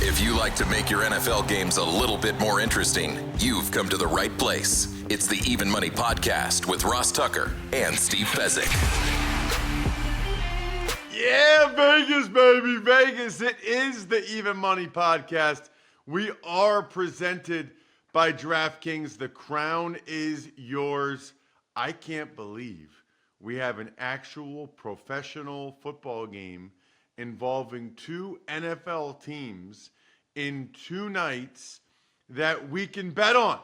If you like to make your NFL games a little bit more interesting, you've come to the right place. It's the Even Money Podcast with Ross Tucker and Steve Fezzik. Yeah, Vegas, baby, Vegas. It is the Even Money Podcast. We are presented by DraftKings. The crown is yours. I can't believe we have an actual professional football game involving two NFL teams in 2 nights that we can bet on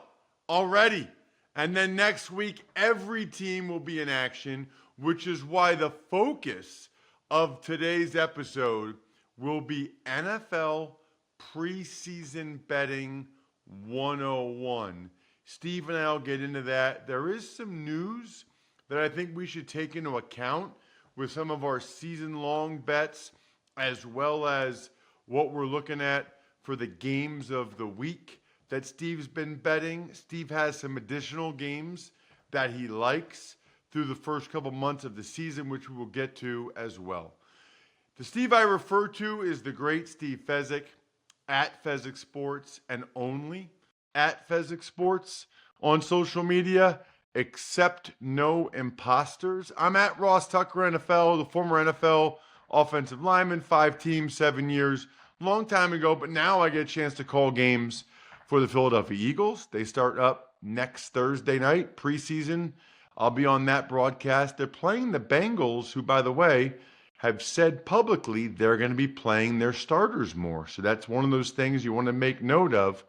already. And then next week, every team will be in action, which is why the focus of today's episode will be NFL Preseason Betting 101. Steve and I will get into that. There is some news that I think we should take into account with some of our season-long bets, as well as what we're looking at for the games of the week that Steve's been betting. Steve has some additional games that he likes through the first couple months of the season, which we will get to as well. The Steve I refer to is the great Steve Fezzik at Fezzik Sports and only at Fezzik Sports on social media. Accept no imposters. I'm at Ross Tucker NFL, the former NFL offensive lineman, 5 teams, 7 years, long time ago. But now I get a chance to call games for the Philadelphia Eagles. They start up next Thursday night, preseason. I'll be on that broadcast. They're playing the Bengals, who, by the way, have said publicly they're going to be playing their starters more. So that's one of those things you want to make note of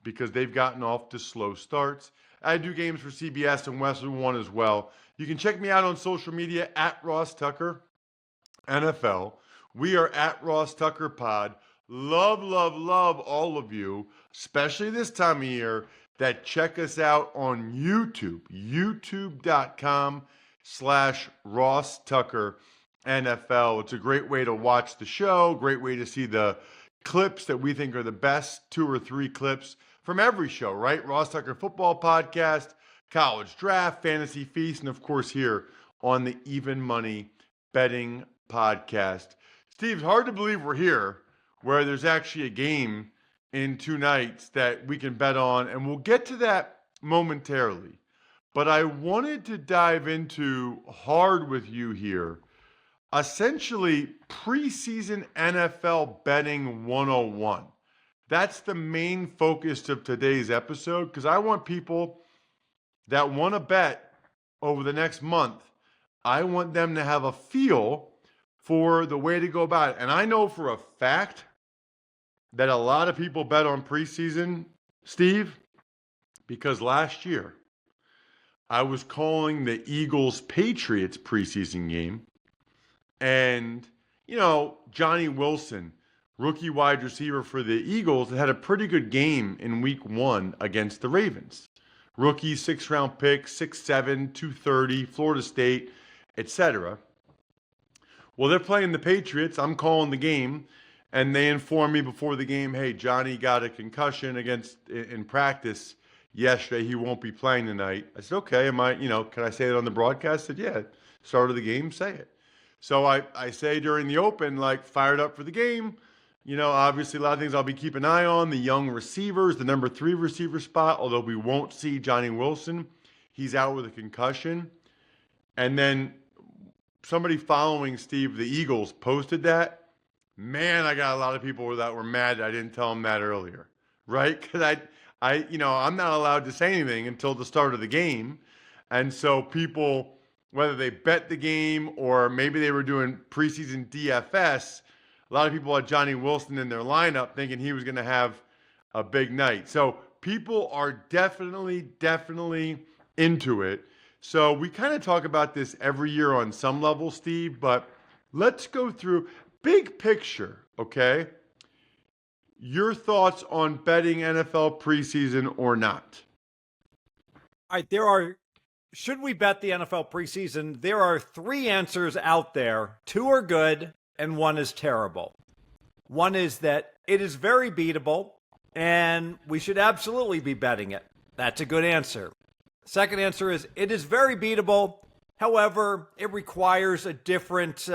because they've gotten off to slow starts. I do games for CBS and Wesley One as well. You can check me out on social media at Ross Tucker NFL. We are at Ross Tucker Pod. Love, love, love all of you, especially this time of year, that check us out on YouTube, youtube.com/Ross Tucker NFL. It's a great way to watch the show, great way to see the clips that we think are the best 2 or 3 clips from every show, right? Ross Tucker Football Podcast, College Draft, Fantasy Feast, and of course here on the Even Money Betting Podcast. Steve, it's hard to believe we're here where there's actually a game in 2 nights that we can bet on, and we'll get to that momentarily. But I wanted to dive into hard with you here, essentially preseason NFL betting 101. That's the main focus of today's episode because I want people that want to bet over the next month, I want them to have a feel for the way to go about it. And I know for a fact that a lot of people bet on preseason, Steve, because last year I was calling the Eagles-Patriots preseason game. And, you know, Johnny Wilson, rookie wide receiver for the Eagles, had a pretty good game in week 1 against the Ravens. Rookie, 6th-round pick, 6'7", 230, Florida State, etc. Well, they're playing the Patriots. I'm calling the game, and they informed me before the game, hey, Johnny got a concussion in practice yesterday. He won't be playing tonight. I said, okay, can I say it on the broadcast? I said, yeah, start of the game, say it. So I say during the open, fired up for the game. You know, obviously a lot of things I'll be keeping an eye on. The young receivers, the number 3 receiver spot, although we won't see Johnny Wilson. He's out with a concussion. And then somebody following Steve, the Eagles, posted that. Man, I got a lot of people that were mad that I didn't tell them that earlier, right? Because I'm not allowed to say anything until the start of the game. And so people, whether they bet the game or maybe they were doing preseason DFS, a lot of people had Johnny Wilson in their lineup thinking he was going to have a big night. So people are definitely into it. So we kind of talk about this every year on some level, Steve, but let's go through big picture, okay? Your thoughts on betting NFL preseason or not? All right, should we bet the NFL preseason? There are 3 answers out there. 2 are good and 1 is terrible. One is that it is very beatable and we should absolutely be betting it. That's a good answer. Second answer is it is very beatable. However, it requires a different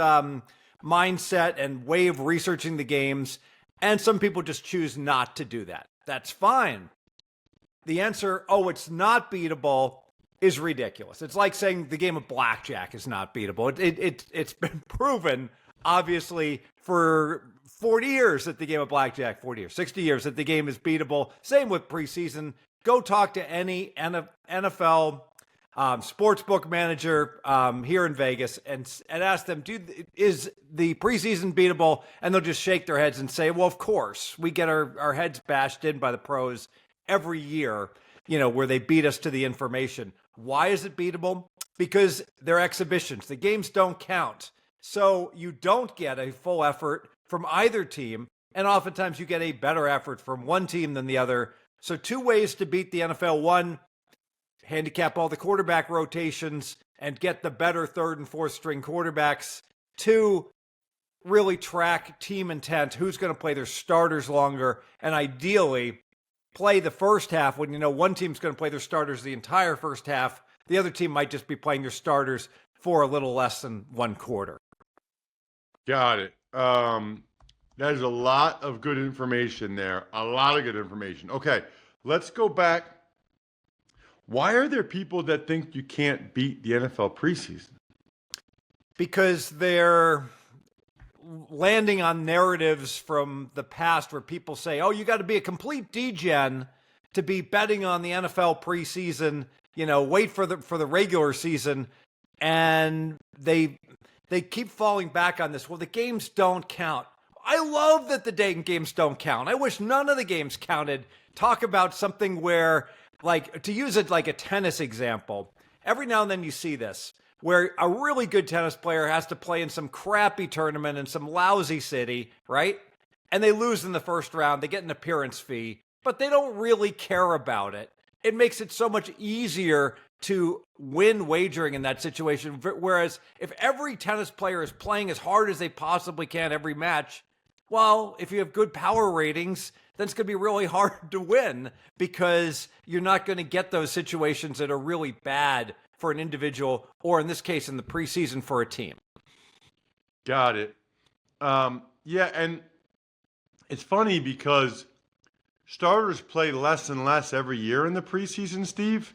mindset and way of researching the games. And some people just choose not to do that. That's fine. The answer, oh, it's not beatable, is ridiculous. It's like saying the game of blackjack is not beatable. It's been proven, obviously, for 40 years that the game of blackjack, 40 years, 60 years that the game is beatable. Same with preseason. Go talk to any NFL sportsbook manager here in Vegas and ask them, is the preseason beatable? And they'll just shake their heads and say, well, of course. We get our heads bashed in by the pros every year, where they beat us to the information. Why is it beatable? Because they're exhibitions. The games don't count. So you don't get a full effort from either team, and oftentimes you get a better effort from one team than the other. So 2 ways to beat the NFL. 1, handicap all the quarterback rotations and get the better 3rd and 4th string quarterbacks. 2, really track team intent, who's going to play their starters longer, and ideally play the first half when one team's going to play their starters the entire first half. The other team might just be playing their starters for a little less than 1 quarter. Got it. There's a lot of good information there. A lot of good information. Okay, let's go back. Why are there people that think you can't beat the NFL preseason? Because they're landing on narratives from the past where people say, oh, you got to be a complete degen to be betting on the NFL preseason, wait for the regular season. And they keep falling back on this. Well, the games don't count. I love that the Dayton games don't count. I wish none of the games counted. Talk about something where, like, to use it like a tennis example, every now and then you see this, where a really good tennis player has to play in some crappy tournament in some lousy city, right? And they lose in the first round. They get an appearance fee, but they don't really care about it. It makes it so much easier to win wagering in that situation. Whereas if every tennis player is playing as hard as they possibly can every match, well, if you have good power ratings, then it's going to be really hard to win because you're not going to get those situations that are really bad for an individual, or in this case, in the preseason for a team. Got it. Yeah, and it's funny because starters play less and less every year in the preseason, Steve.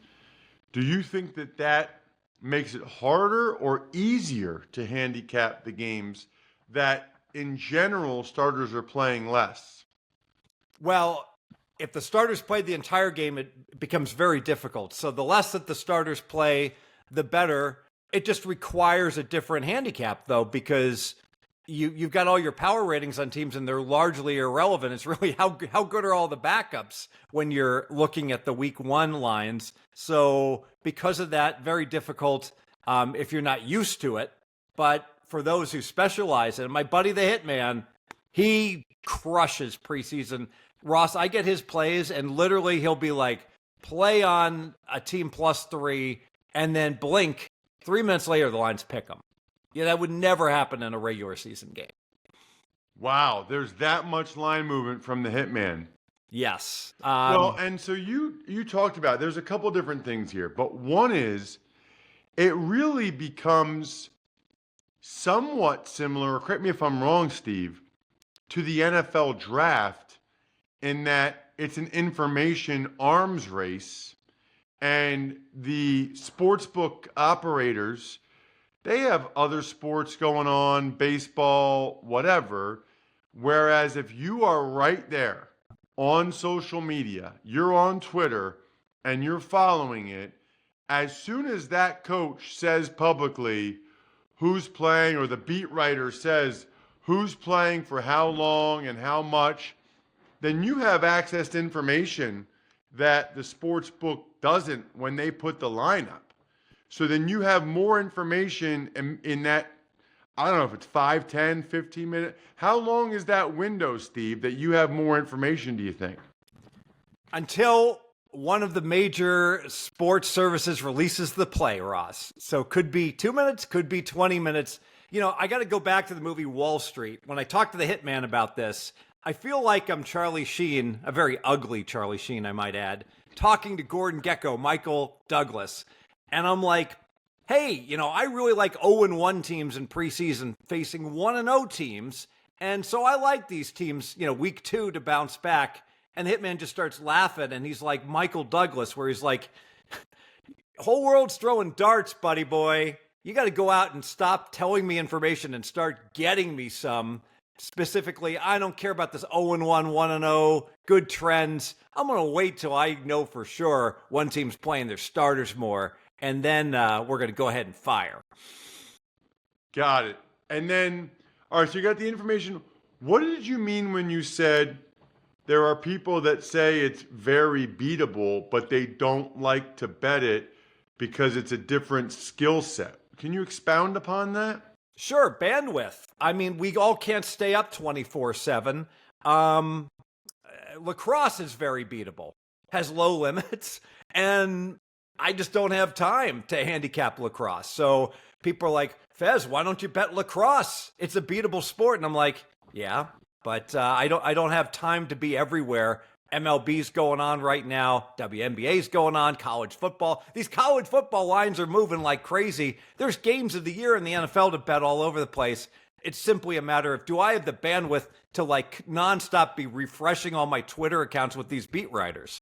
Do you think that makes it harder or easier to handicap the games that, in general, starters are playing less? Well, if the starters play the entire game, it becomes very difficult. So the less that the starters play, the better. It just requires a different handicap, though, because you've got all your power ratings on teams and they're largely irrelevant. It's really how good are all the backups when you're looking at the week 1 lines. So because of that, very difficult if you're not used to it. But for those who specialize in it, my buddy the Hitman, he crushes preseason. Ross, I get his plays and literally he'll be like, play on a team +3 and then blink. 3 minutes later, the lines pick them. Yeah, that would never happen in a regular season game. Wow, there's that much line movement from the Hitman. Yes. Well, and so you talked about, there's a couple different things here, but one is it really becomes somewhat similar, correct me if I'm wrong, Steve, to the NFL draft in that it's an information arms race and the sportsbook operators, they have other sports going on, baseball, whatever. Whereas if you are right there on social media, you're on Twitter and you're following it, as soon as that coach says publicly who's playing, or the beat writer says who's playing for how long and how much, then you have access to information that the sports book doesn't when they put the line up. So then you have more information in that, I don't know if it's 5, 10, 15 minutes. How long is that window, Steve, that you have more information, do you think? Until one of the major sports services releases the play, Ross. So could be 2 minutes, could be 20 minutes. You know, I got to go back to the movie Wall Street. When I talked to the Hitman about this, I feel like I'm Charlie Sheen, a very ugly Charlie Sheen, I might add, talking to Gordon Gekko, Michael Douglas. And I'm like, hey, you know, I really like 0-1 teams in preseason facing 1-0 teams. And so I like these teams, week 2 to bounce back. And the Hitman just starts laughing, and he's like Michael Douglas, where he's like, whole world's throwing darts, buddy boy. You got to go out and stop telling me information and start getting me some. Specifically, I don't care about this 0-1, 1-0, good trends. I'm going to wait till I know for sure one team's playing their starters more, and then we're going to go ahead and fire. Got it. And then, all right, so you got the information. What did you mean when you said there are people that say it's very beatable, but they don't like to bet it because it's a different skill set? Can you expound upon that? Sure, bandwidth. I mean, we all can't stay up 24/7. Lacrosse is very beatable, has low limits, and I just don't have time to handicap lacrosse. So people are like, Fez, why don't you bet lacrosse? It's a beatable sport. And I'm like, yeah, but I don't have time to be everywhere. MLB's going on right now. WNBA's going on. College football. These college football lines are moving like crazy. There's games of the year in the NFL to bet all over the place. It's simply a matter of, do I have the bandwidth to nonstop be refreshing all my Twitter accounts with these beat writers?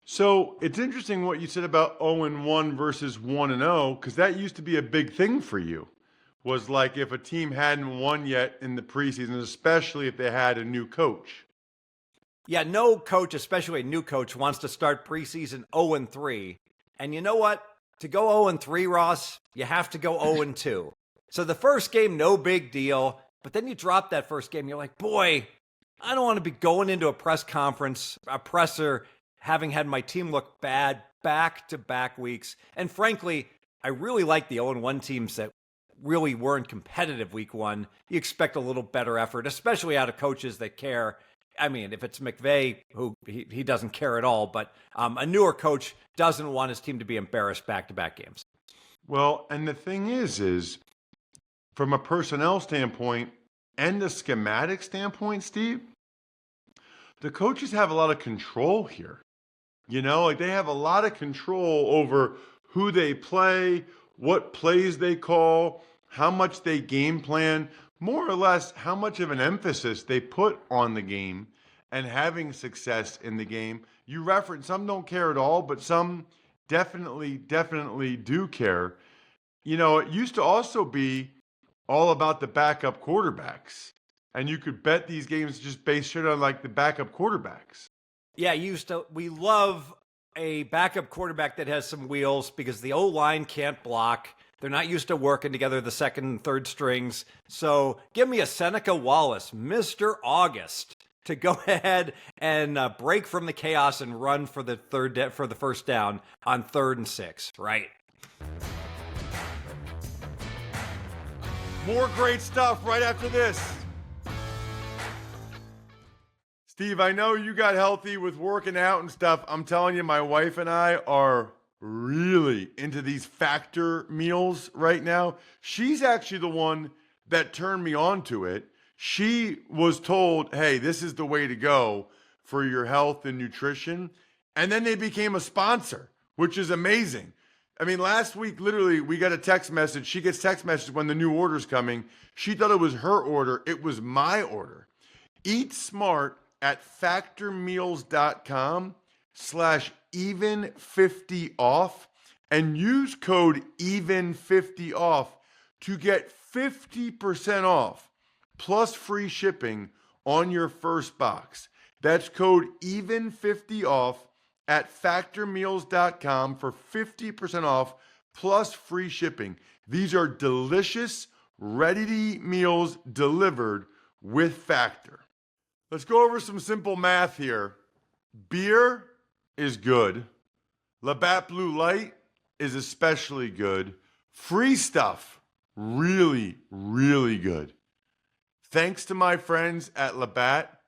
So it's interesting what you said about 0-1 versus 1-0, because that used to be a big thing for you. Was like if a team hadn't won yet in the preseason, especially if they had a new coach. Yeah, no coach, especially a new coach, wants to start preseason 0-3. And you know what? To go 0-3, Ross, you have to go 0-2. So the first game, no big deal. But then you drop that first game, you're like, boy, I don't want to be going into a press conference, a presser, having had my team look bad back-to-back weeks. And frankly, I really like the 0-1 teams that really weren't competitive week 1. You expect a little better effort, especially out of coaches that care. I mean, if it's McVay, who he doesn't care at all, but a newer coach doesn't want his team to be embarrassed back-to-back games. Well, and the thing is from a personnel standpoint and a schematic standpoint, Steve, the coaches have a lot of control here. They have a lot of control over who they play, what plays they call, how much they game plan, more or less how much of an emphasis they put on the game and having success in the game. You reference some don't care at all, but some definitely do care. It used to also be all about the backup quarterbacks, and you could bet these games just based on the backup quarterbacks. Yeah, we love a backup quarterback that has some wheels because the O-line can't block. They're not used to working together, the second and third strings. So give me a Seneca Wallace, Mr. August, to go ahead and break from the chaos and run for the first down on 3rd and 6, right? More great stuff right after this. Steve, I know you got healthy with working out and stuff. I'm telling you, my wife and I are really into these Factor meals right now. She's actually the one that turned me on to it. She was told, hey, this is the way to go for your health and nutrition. And then they became a sponsor, which is amazing. I mean, last week, literally, we got a text message. She gets text messages when the new order's coming. She thought it was her order. It was my order. Eat smart at factormeals.com/even50off and use code even50off to get 50% off plus free shipping on your first box. That's code even50off at factormeals.com for 50% off plus free shipping. These are delicious, ready-to-eat meals delivered with Factor. Let's go over some simple math here. Beer is good. Labatt Blue Light is especially good. Free stuff, really, really good. Thanks to my friends at Labatt,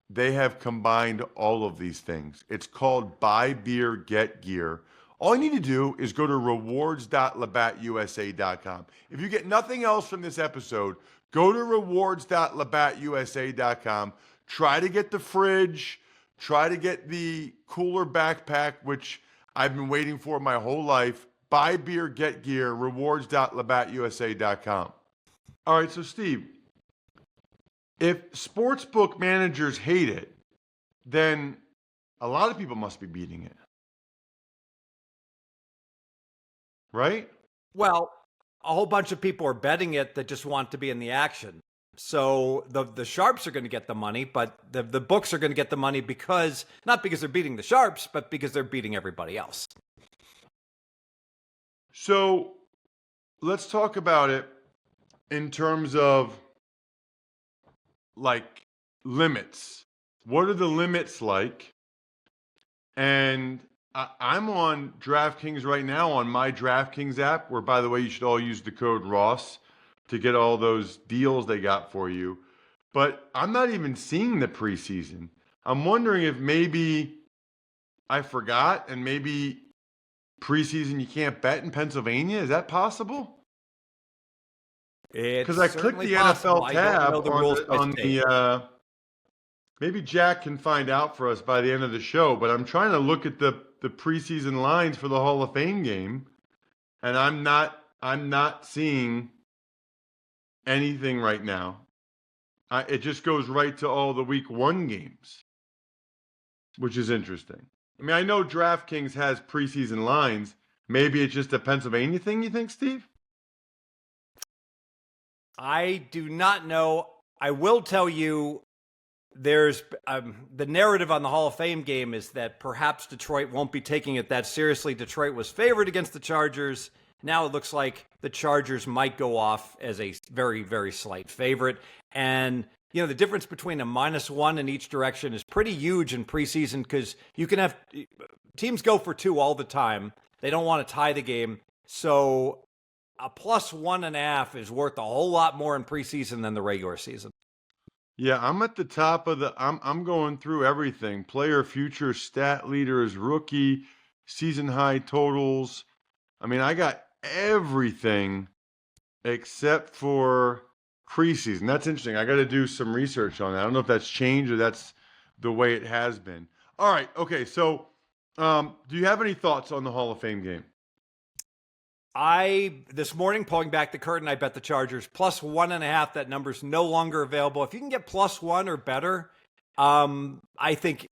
they have combined all of these things. It's called Buy Beer, Get Gear. All you need to do is go to rewards.labattusa.com. If you get nothing else from this episode, go to rewards.labattusa.com. Try to get the fridge. Try to get the cooler backpack, which I've been waiting for my whole life. Buy beer, get gear, rewards.labattusa.com. All right, so Steve, if sportsbook managers hate it, then a lot of people must be beating it. Right? Well, a whole bunch of people are betting it that just want to be in the action. So the sharps are going to get the money, but the books are going to get the money because, not because they're beating the sharps, but because they're beating everybody else. So let's talk about it in terms of like limits. What are the limits like? And I'm on DraftKings right now on my DraftKings app, where, by the way, you should all use the code Ross to get all those deals they got for you. But I'm not even seeing the preseason. I'm wondering if maybe I forgot and maybe preseason you can't bet in Pennsylvania. Is that possible? Because I clicked the NFL tab on the maybe Jack can find out for us by the end of the show, but I'm trying to look at the preseason lines for the Hall of Fame game, and I'm not seeing anything right now. It just goes right to all the week 1 games, which is interesting. I mean, I know DraftKings has preseason lines. Maybe it's just a Pennsylvania thing, you think, Steve? I do not know. I will tell you, there's the narrative on the Hall of Fame game is that perhaps Detroit won't be taking it that seriously. Detroit was favored against the Chargers. Now it looks like the Chargers might go off as a very, very slight favorite. And, you know, the difference between a -1 in each direction is pretty huge in preseason because you can have teams go for 2 all the time. They don't want to tie the game. So a +1.5 is worth a whole lot more in preseason than the regular season. Yeah, I'm at the top of I'm going through everything. Player future, stat leaders, rookie, season high totals. I mean, I got everything except for preseason. That's interesting. I got to do some research on that. I don't know if that's changed or that's the way it has been. All right. Okay. So, do you have any thoughts on the Hall of Fame game? This morning, pulling back the curtain, I bet the Chargers +1.5. That number's no longer available. If you can get +1 or better, I think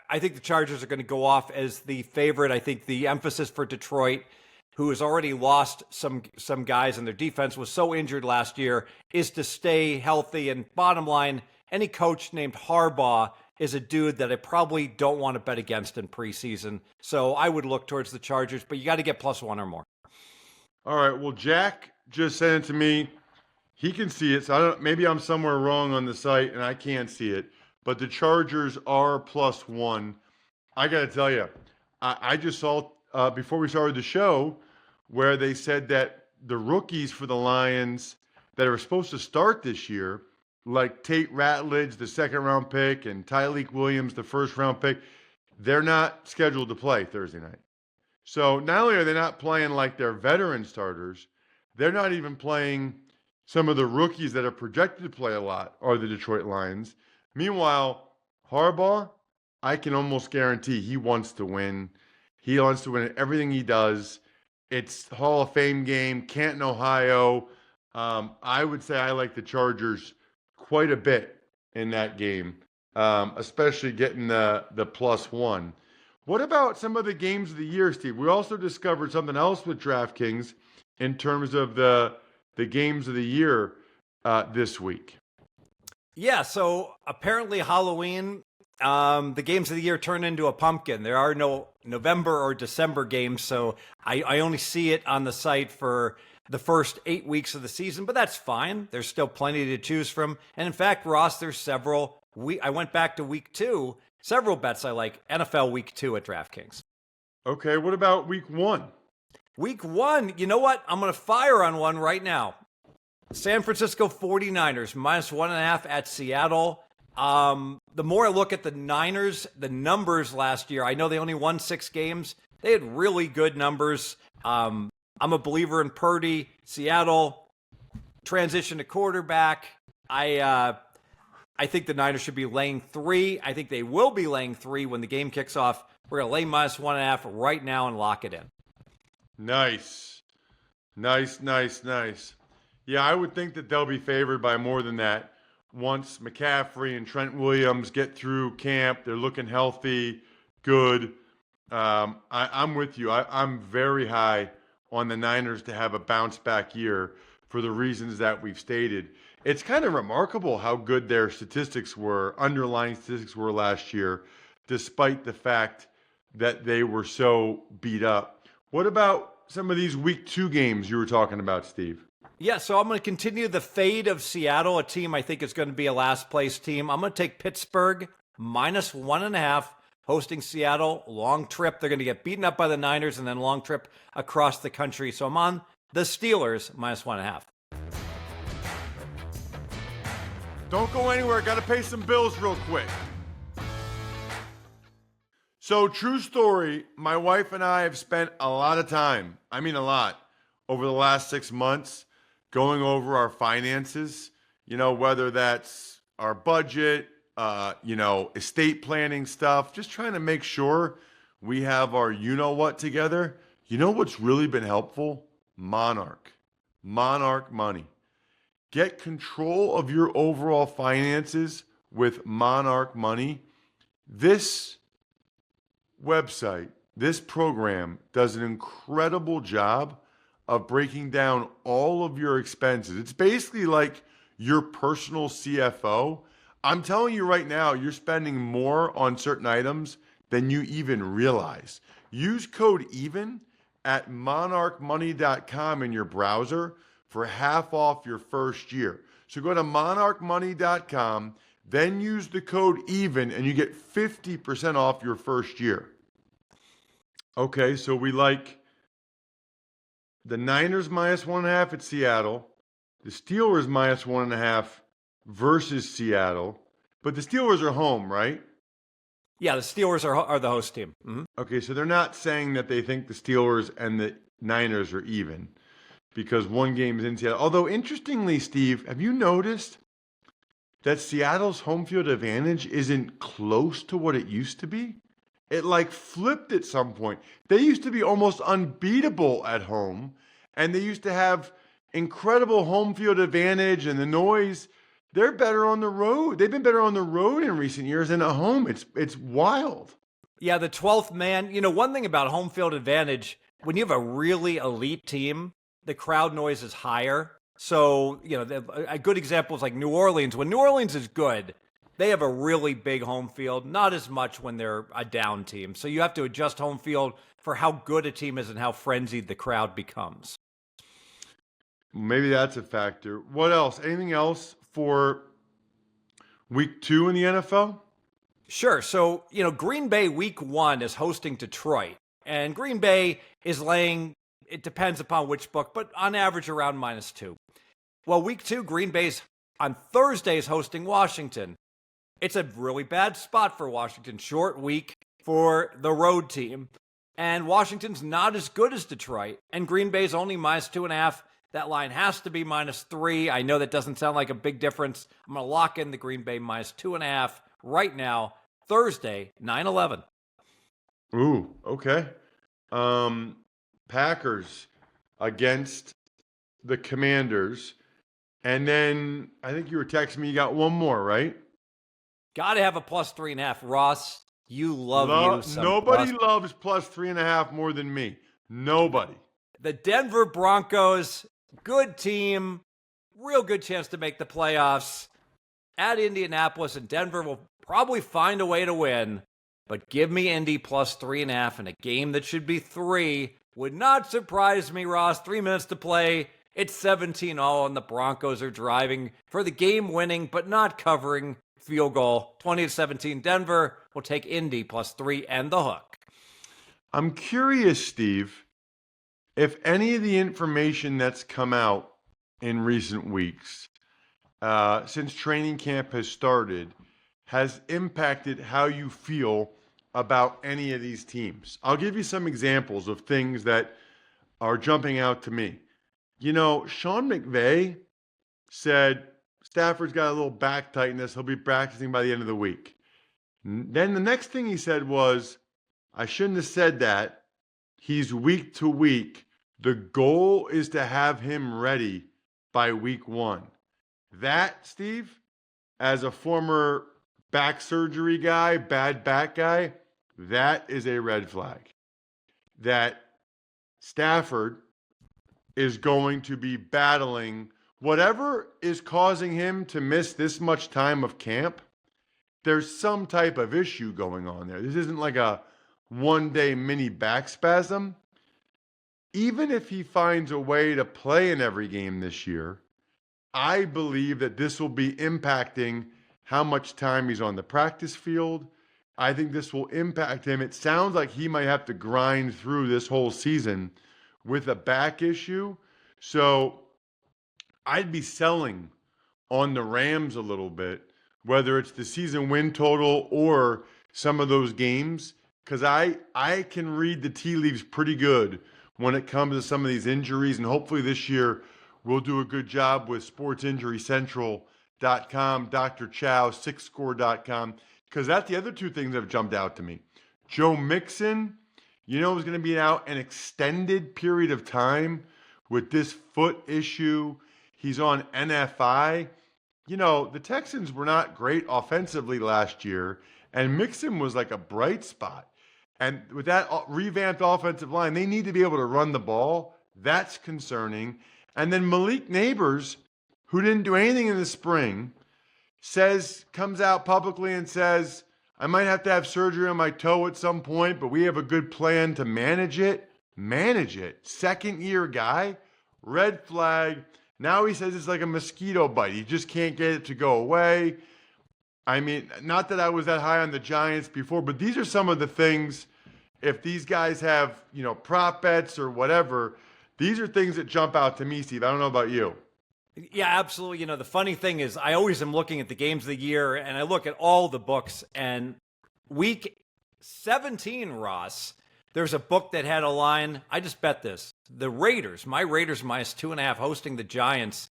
the Chargers are going to go off as the favorite. I think the emphasis for Detroit, who has already lost some guys and their defense was so injured last year, is to stay healthy. And bottom line, any coach named Harbaugh is a dude that I probably don't want to bet against in preseason. So I would look towards the Chargers, but you got to get +1 or more. All right. Well, Jack just sent it to me. He can see it. So maybe I'm somewhere wrong on the site and I can't see it. But the Chargers are +1. I got to tell you, I just saw before we started the show where they said that the rookies for the Lions that are supposed to start this year, like Tate Ratledge, the 2nd-round pick, and Tyleik Williams, the 1st-round pick, they're not scheduled to play Thursday night. So not only are they not playing like their veteran starters, they're not even playing some of the rookies that are projected to play a lot are the Detroit Lions. Meanwhile, Harbaugh, I can almost guarantee he wants to win. He wants to win at everything he does. It's Hall of Fame game, Canton, Ohio. I would say I like the Chargers quite a bit in that game, especially getting the +1. What about some of the games of the year, Steve? We also discovered something else with DraftKings in terms of the games of the year this week. Yeah, so apparently Halloween, the games of the year turn into a pumpkin. There are no November or December games, so I only see it on the site for the first 8 weeks of the season, but that's fine. There's still plenty to choose from. And in fact, Ross, there's several. I went back to week 2. Several bets I like. NFL week 2 at DraftKings. Okay, what about week 1? Week 1, you know what? I'm going to fire on one right now. San Francisco 49ers, -1.5 at Seattle. The more I look at the Niners, the numbers last year, I know they only won 6 games. They had really good numbers. I'm a believer in Purdy. Seattle, transition to quarterback. I think the Niners should be laying 3. I think they will be laying 3 when the game kicks off. We're going to lay -1.5 right now and lock it in. Nice. Yeah, I would think that they'll be favored by more than that. once McCaffrey and Trent Williams get through camp, they're looking healthy, good. I'm with you. I'm very high on the Niners to have a bounce back year for the reasons that we've stated. It's kind of remarkable how good their underlying statistics were last year, despite the fact that they were so beat up. What about some of these week 2 games you were talking about, Steve? Yeah, so I'm going to continue the fade of Seattle, a team I think is going to be a last place team. I'm going to take Pittsburgh -1.5, hosting Seattle. Long trip. They're going to get beaten up by the Niners and then long trip across the country. So I'm on the Steelers -1.5. Don't go anywhere. Got to pay some bills real quick. So, true story, my wife and I have spent a lot of time, I mean a lot, over the last 6 months going over our finances, whether that's our budget, estate planning stuff, just trying to make sure we have our you-know-what together. You know what's really been helpful? Monarch Money. Get control of your overall finances with Monarch Money. This website, this program does an incredible job of breaking down all of your expenses. It's basically like your personal CFO. I'm telling you right now, you're spending more on certain items than you even realize. Use code EVEN at monarchmoney.com in your browser for half off your first year. So go to monarchmoney.com, then use the code EVEN, and you get 50% off your first year. Okay, so we like the Niners -1.5 at Seattle, the Steelers -1.5 versus Seattle, but the Steelers are home, right? Yeah, the Steelers are the host team. Mm-hmm. Okay, so they're not saying that they think the Steelers and the Niners are even because one game is in Seattle. Although, interestingly, Steve, have you noticed that Seattle's home field advantage isn't close to what it used to be? It flipped at some point. They used to be almost unbeatable at home, and they used to have incredible home field advantage and the noise. They're better on the road. They've been better on the road in recent years than at home. It's wild. Yeah, the 12th man. One thing about home field advantage, when you have a really elite team, the crowd noise is higher. So, a good example is like New Orleans. When New Orleans is good, they have a really big home field, not as much when they're a down team. So you have to adjust home field for how good a team is and how frenzied the crowd becomes. Maybe that's a factor. What else? Anything else for week 2 in the NFL? Sure. So, Green Bay week 1 is hosting Detroit. And Green Bay is laying, it depends upon which book, but on average around -2. Well, week 2, Green Bay's on Thursday is hosting Washington. It's a really bad spot for Washington. Short week for the road team. And Washington's not as good as Detroit. And Green Bay's only -2.5. That line has to be -3. I know that doesn't sound like a big difference. I'm going to lock in the Green Bay -2.5 right now, Thursday, 9/11. Ooh, okay. Packers against the Commanders. And then I think you were texting me, you got one more, right? Got to have a +3.5. Ross, you love you some Nobody loves +3.5 more than me. Nobody. The Denver Broncos, good team, real good chance to make the playoffs at Indianapolis, and Denver will probably find a way to win. But give me Indy +3.5 in a game that should be 3. Would not surprise me, Ross. 3 minutes to play. It's 17-all, and the Broncos are driving for the game-winning but not covering field goal. 20-17 Denver will take Indy +3 and the hook. I'm curious, Steve, if any of the information that's come out in recent weeks, since training camp has started, has impacted how you feel about any of these teams. I'll give you some examples of things that are jumping out to me. Sean McVay said Stafford's got a little back tightness. He'll be practicing by the end of the week. Then the next thing he said was, I shouldn't have said that. He's week to week. The goal is to have him ready by week 1. That, Steve, as a former back surgery guy, bad back guy, that is a red flag. That Stafford is going to be battling whatever is causing him to miss this much time of camp. There's some type of issue going on there. This isn't like a one-day mini back spasm. Even if he finds a way to play in every game this year, I believe that this will be impacting how much time he's on the practice field. I think this will impact him. It sounds like he might have to grind through this whole season with a back issue. So I'd be selling on the Rams a little bit, whether it's the season win total or some of those games, because I can read the tea leaves pretty good when it comes to some of these injuries. And hopefully this year we'll do a good job with sportsinjurycentral.com, Dr. Chow, sixscore.com, because that's the other two things that have jumped out to me. Joe Mixon, is going to be out an extended period of time with this foot issue. He's on NFI. The Texans were not great offensively last year, and Mixon was like a bright spot. And with that revamped offensive line, they need to be able to run the ball. That's concerning. And then Malik Neighbors, who didn't do anything in the spring, comes out publicly and says, I might have to have surgery on my toe at some point, but we have a good plan to manage it. Manage it. Second-year guy, red flag. Now he says it's like a mosquito bite. He just can't get it to go away. I mean, not that I was that high on the Giants before, but these are some of the things, if these guys have, prop bets or whatever, these are things that jump out to me, Steve. I don't know about you. Yeah, absolutely. The funny thing is I always am looking at the games of the year, and I look at all the books, and week 17, Ross, there's a book that had a line. I just bet this. The Raiders, my Raiders minus 2.5 hosting the Giants.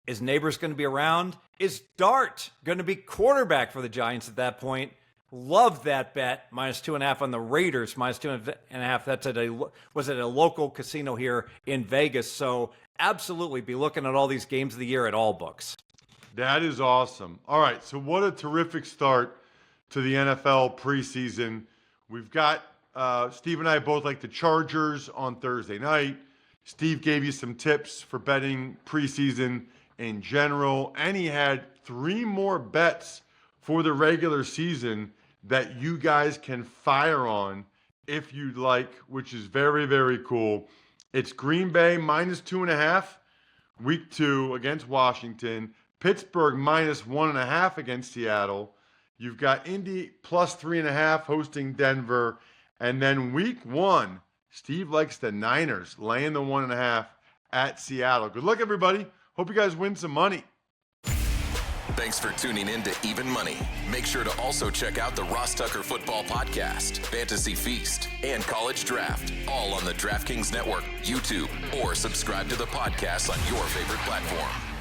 Is Neighbors going to be around? Is Dart going to be quarterback for the Giants at that point? Love that bet. Minus 2.5 on the Raiders. Minus 2.5. That's at a local casino here in Vegas. So absolutely be looking at all these games of the year at all books. That is awesome. All right. So what a terrific start to the NFL preseason. We've got Steve and I both like the Chargers on Thursday night. Steve gave you some tips for betting preseason in general, and he had 3 more bets for the regular season that you guys can fire on if you'd like, which is very, very cool. It's Green Bay minus 2.5, week 2 against Washington. Pittsburgh minus 1.5 against Seattle. You've got Indy plus 3.5 hosting Denver. And then week 1, Steve likes the Niners laying the 1.5 at Seattle. Good luck, everybody. Hope you guys win some money. Thanks for tuning in to Even Money. Make sure to also check out the Ross Tucker Football Podcast, Fantasy Feast, and College Draft, all on the DraftKings Network, YouTube, or subscribe to the podcast on your favorite platform.